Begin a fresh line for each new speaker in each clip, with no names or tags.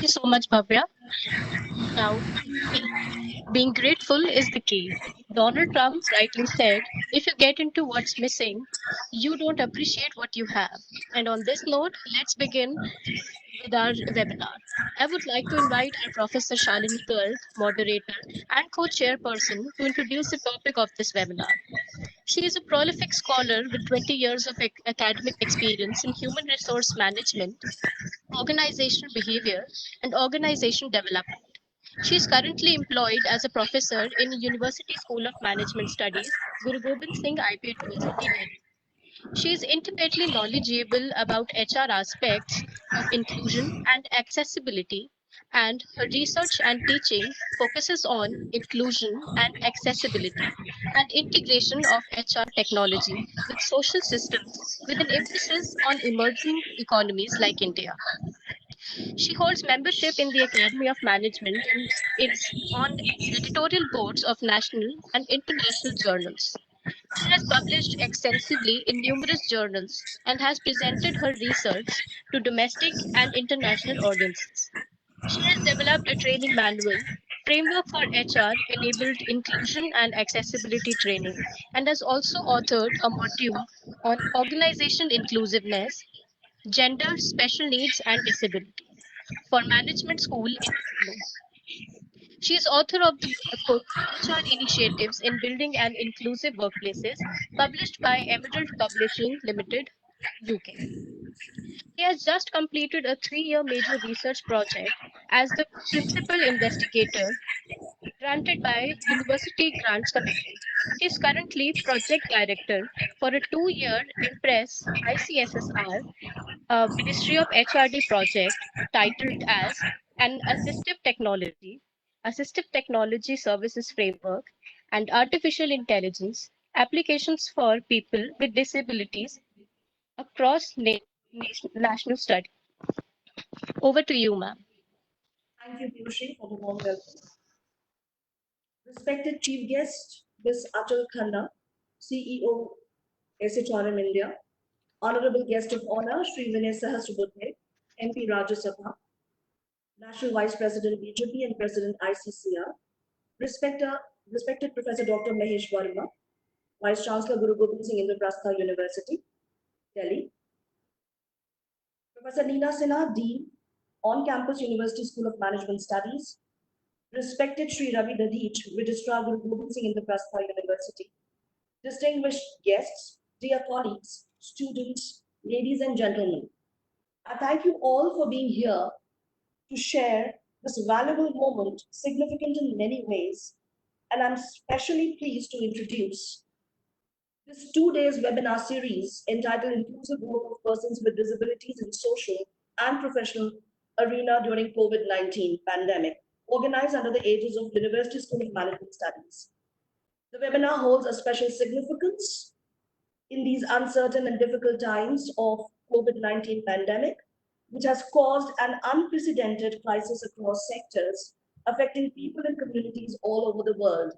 you so much, Bhavya. Now, being grateful is the key. Donald Trump rightly said, if you get into what's missing, you don't appreciate what you have. And on this note, let's begin with our webinar. I would like to invite our Professor Shalini Garg, moderator and co-chairperson, to introduce the topic of this webinar. She is a prolific scholar with 20 years of academic experience in human resource management, organizational behavior, and organization development. She is currently employed as a professor in University School of Management Studies, Guru Gobind Singh IPA University, Delhi. She is intimately knowledgeable about HR aspects of inclusion and accessibility, and her research and teaching focuses on inclusion and accessibility and integration of HR technology with social systems with an emphasis on emerging economies like India. She holds membership in the Academy of Management and is on editorial boards of national and international journals. She has published extensively in numerous journals and has presented her research to domestic and international audiences. She has developed a training manual, Framework for HR Enabled Inclusion and Accessibility Training, and has also authored a module on organization inclusiveness, gender, special needs, and disability for Management School in Lucknow. She is author of the book HR Initiatives in Building an Inclusive Workplaces, published by Emerald Publishing Limited, UK. She has just completed a 3-year major research project as the principal investigator granted by University Grants Committee. She is currently project director for a 2-year Impress ICSSR Ministry of HRD project titled as an assistive technology services framework and artificial intelligence applications for people with disabilities across national study. Over to you, ma'am.
Thank you, Piyushi, for the warm welcome. Respected Chief Guest, Ms. Achal Khanna, CEO, SHRM India. Honorable Guest of Honor, Sri Vinay Sahasrabudhe, MP Rajya Sabha, National Vice President BJP and President ICCR. Respected Professor Dr. Mahesh Varma, Vice Chancellor Guru Gobind Singh Indraprastha University, Delhi. Professor Neena Sinha, Dean, On-Campus University School of Management Studies. Respected Sri Ravi Dadhich, Registrar Guru Gobind Singh Indraprastha University. Distinguished guests, dear colleagues, students, ladies and gentlemen, I thank you all for being here to share this valuable moment, significant in many ways, and I'm especially pleased to introduce this 2 days webinar series entitled Inclusive Growth of Persons with Disabilities in Social and Professional Arena During COVID-19 Pandemic, organized under the aegis of University School of Management Studies. The webinar holds a special significance in these uncertain and difficult times of COVID-19 pandemic, which has caused an unprecedented crisis across sectors, affecting people and communities all over the world.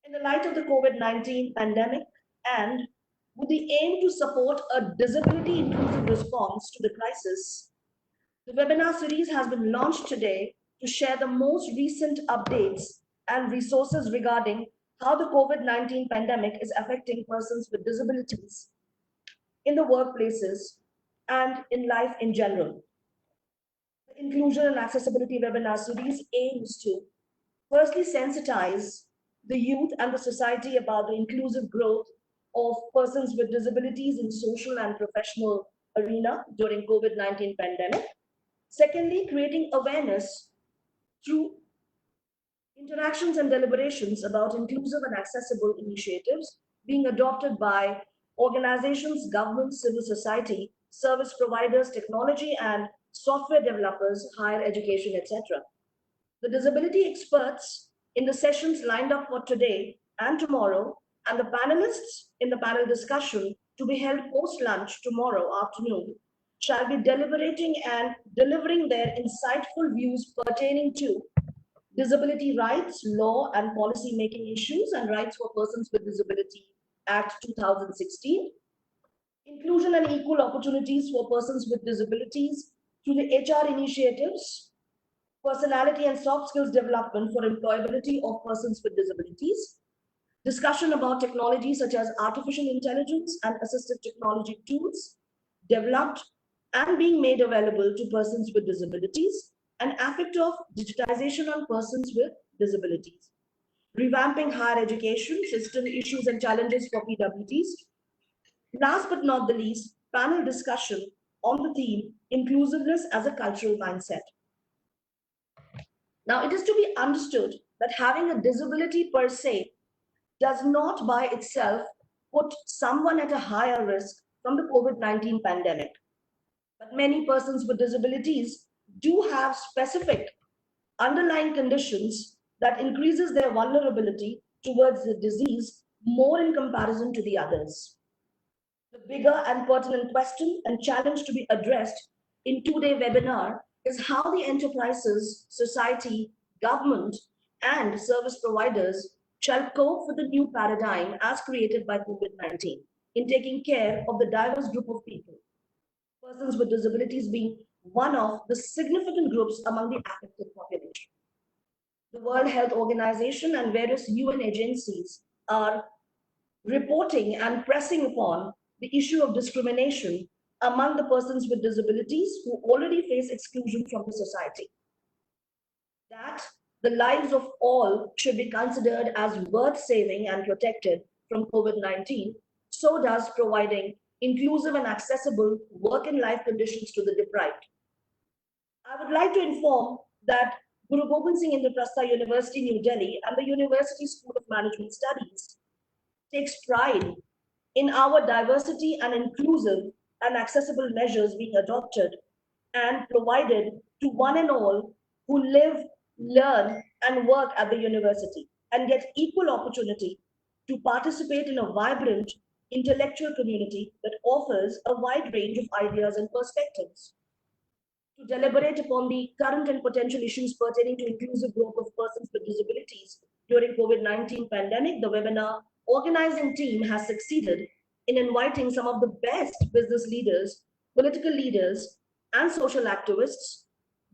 In the light of the COVID-19 pandemic and with the aim to support a disability inclusive response to the crisis, the webinar series has been launched today to share the most recent updates and resources regarding how the COVID-19 pandemic is affecting persons with disabilities in the workplaces and in life in general. The Inclusion and Accessibility webinar series aims to firstly sensitize the youth and the society about the inclusive growth of persons with disabilities in social and professional arena during COVID-19 pandemic. Secondly, creating awareness through interactions and deliberations about inclusive and accessible initiatives being adopted by organizations, governments, civil society, service providers, technology and software developers, higher education, etc. The disability experts in the sessions lined up for today and tomorrow, and the panelists in the panel discussion to be held post-lunch tomorrow afternoon shall be deliberating and delivering their insightful views pertaining to disability rights, law and policy making issues and rights for persons with disability Act 2016, inclusion and equal opportunities for persons with disabilities through the HR initiatives personality and soft skills development for employability of persons with disabilities, discussion about technologies such as artificial intelligence and assistive technology tools developed and being made available to persons with disabilities, and effect of digitization on persons with disabilities, revamping higher education system issues and challenges for PWDs. Last but not the least, panel discussion on the theme inclusiveness as a cultural mindset. Now, it is to be understood that having a disability per se does not by itself put someone at a higher risk from the COVID-19 pandemic. But many persons with disabilities do have specific underlying conditions that increases their vulnerability towards the disease more in comparison to the others. The bigger and pertinent question and challenge to be addressed in today's webinar is how the enterprises, society, government, and service providers shall cope with the new paradigm as created by COVID-19 in taking care of the diverse group of people, persons with disabilities being one of the significant groups among the affected population. The World Health Organization and various UN agencies are reporting and pressing upon the issue of discrimination among the persons with disabilities who already face exclusion from the society. That the lives of all should be considered as worth saving and protected from COVID-19, so does providing inclusive and accessible work and life conditions to the deprived. I would like to inform that Guru Gobind Singh Indraprastha University, New Delhi, and the University School of Management Studies takes pride in our diversity and inclusive and accessible measures being adopted and provided to one and all who live, learn, and work at the university and get equal opportunity to participate in a vibrant intellectual community that offers a wide range of ideas and perspectives. To deliberate upon the current and potential issues pertaining to inclusive growth of persons with disabilities during COVID-19 pandemic, the webinar organizing team has succeeded in inviting some of the best business leaders, political leaders, and social activists,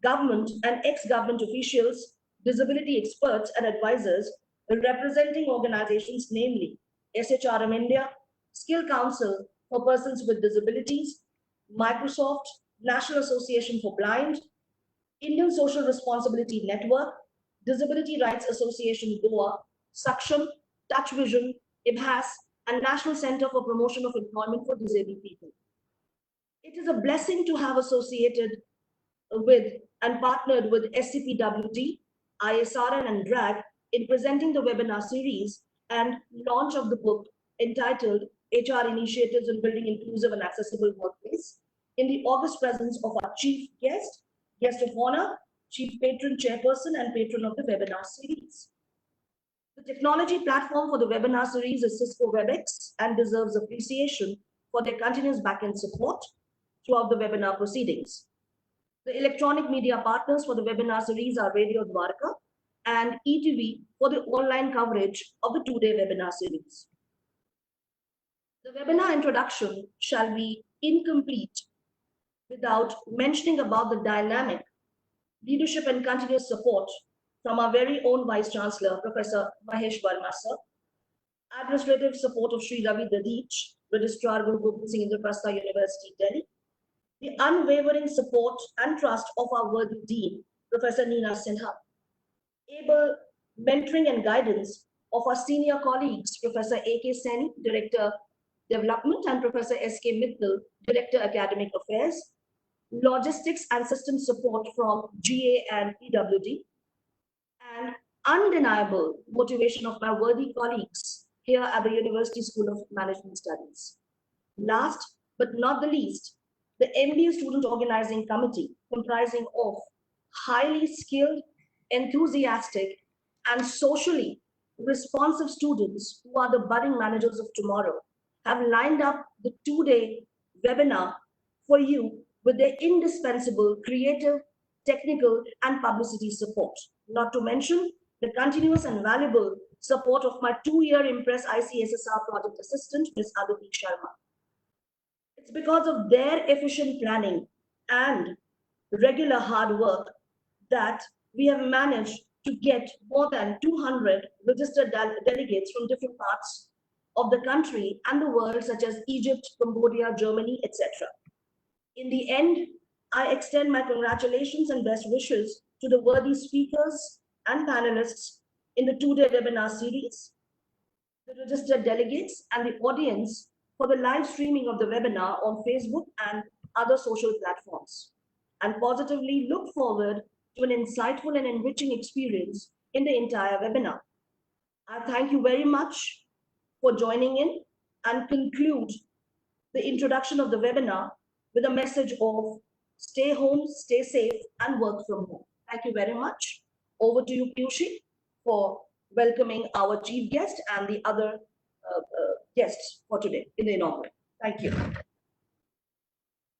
government and ex-government officials, disability experts and advisors representing organizations namely SHRM India, Skill Council for Persons with Disabilities, Microsoft, National Association for Blind, Indian Social Responsibility Network, Disability Rights Association Goa, Saksham, Touch Vision, IBHAS, and National Center for Promotion of Employment for Disabled People. It is a blessing to have associated with and partnered with SCPWD, ISRN, and DRAG in presenting the webinar series and launch of the book entitled HR Initiatives in Building Inclusive and Accessible Workplace in the august presence of our chief guest of honor, chief patron, chairperson, and patron of the webinar series. The technology platform for the webinar series is Cisco WebEx and deserves appreciation for their continuous backend support throughout the webinar proceedings. The electronic media partners for the webinar series are Radio Dwarka and ETV for the online coverage of the two-day webinar series. The webinar introduction shall be incomplete without mentioning about the dynamic leadership and continuous support from our very own Vice Chancellor, Professor Mahesh Verma sir, administrative support of Sri Ravi Dadich, Registrar Guru Gobind Singh Indraprastha University, Delhi, the unwavering support and trust of our worthy Dean, Professor Neena Sinha, able mentoring and guidance of our senior colleagues, Professor A.K. Sen, Director Development, and Professor S.K. Mittal, Director Academic Affairs, logistics and system support from GA and PWD, and undeniable motivation of my worthy colleagues here at the University School of Management Studies. Last but not the least, the MBA Student Organizing Committee, comprising of highly skilled, enthusiastic, and socially responsive students who are the budding managers of tomorrow, have lined up the two-day webinar for you with their indispensable creative, technical, and publicity support. Not to mention the continuous and valuable support of my two-year Impress ICSSR project assistant, Ms. Aditi Sharma. It's because of their efficient planning and regular hard work that we have managed to get more than 200 registered delegates from different parts of the country and the world, such as Egypt, Cambodia, Germany, etc. In the end, I extend my congratulations and best wishes to the worthy speakers and panelists in the two-day webinar series, the registered delegates, and the audience for the live streaming of the webinar on Facebook and other social platforms, and positively look forward to an insightful and enriching experience in the entire webinar. I thank you very much for joining in and conclude the introduction of the webinar with a message of stay home, stay safe, and work from home. Thank you very much. Over to you, Piyushi, for welcoming our chief guest and the other guests for today in the inaugural. Thank you.